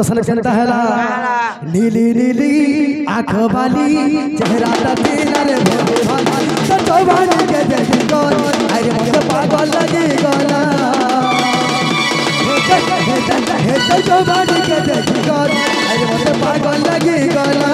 सन चलता है नीली नीली आँख वाली चेहरा तेरा रे भगवान तो चौबानी के देखी कौन अरे मुझे पागल लगी गोला हे तो चौबानी के देखी कौन अरे मुझे पागल लगी गोला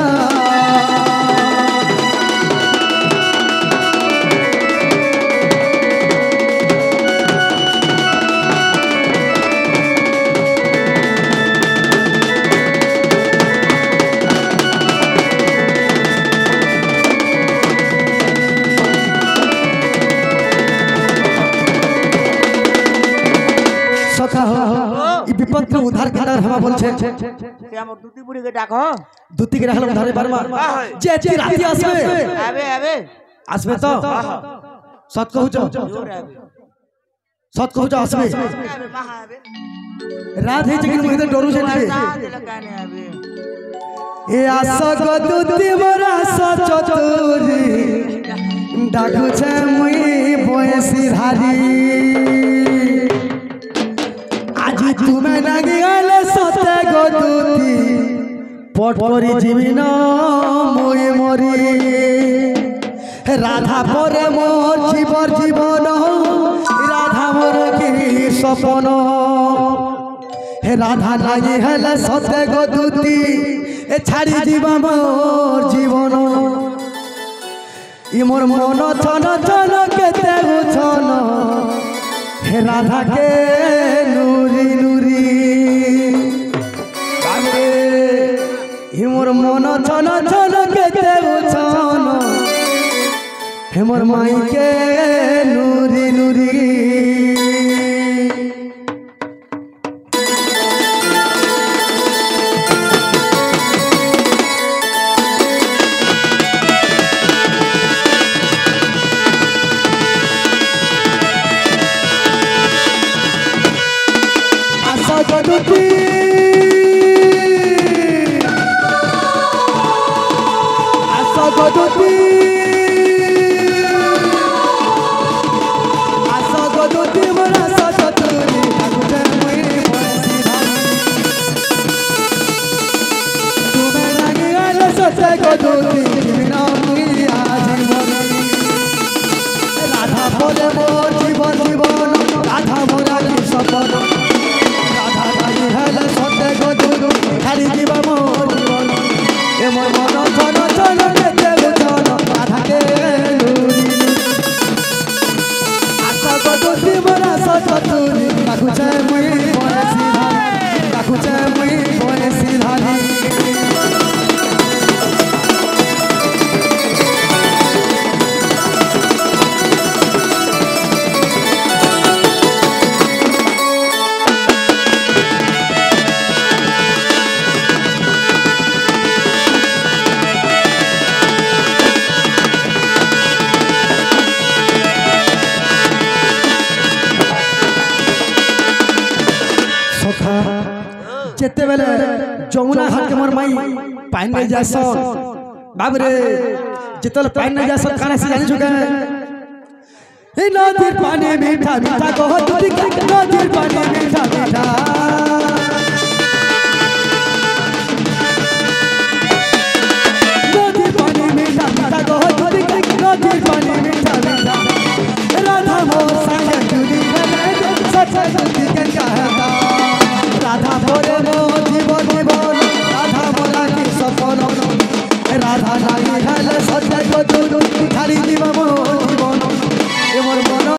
विपद में उधार खानार हमा बोलছে তে আমার দুতি বুড়িকে ডাকো দুতি কে রাখলাম ধারে বারবার যে যে রাতি আসবে আবে আসবে তো সত কহুছ সত কহুছ আসবে মাহা আবে রাত হইছে কিন্তু মইতে ডরু যেতে কানে আবে এ আশা গো দুতি মোরা সচতুরি ডাকুছে মুই বয়সী ধারি तुम्हें लगी गले सते गो दूती पट करी जीवन मोई मरी राधा परे मोर जीवर जीवन राधा मोर की सपन हे राधा लगी गले सते गो दूती ए छाड़ी जीवा मोर जीवन इ मोर मन छन छन केते छन हे राधा के नूरी नूरी हे मोर मन छन छन केते छन हे मोर माई के नूरी नूरी गदुती आशा गदुती मोरा सचतुरी डाकुचे मुई बयसी तुम्हें लगी गले सते गदुती जीवन मुई आजीवन राधा बोले मोर जीवन जीवन राधा मोरा की सपन सते गो दूर खाली जीवा मोर जीवन ए मोर मन छन छन केते छन राधा के नूरी आशा गो दूती मोरा सचतुरी डाकुचे मुई बयसी धारी डाकुचे मुई बयसी धारी जेते बेले जमुना घाट के मोर माई पानी नहीं जासन बाबू रे जेतल पानी नहीं जासन काने से जानि छुके ए नदीर पानी मीठा मीठा कहो तुदी नदीर पानी मीठा मीठा नदीर पानी मीठा मीठा कहो तुदी नदीर पानी मीठा मीठा राधा मोर संग जुली करे सच तुदी के कहता राधा बोले मोर जीवन जीवन राधा मोरा की सपन राधा लगी गले सते गो दूर खाली जीवा मोर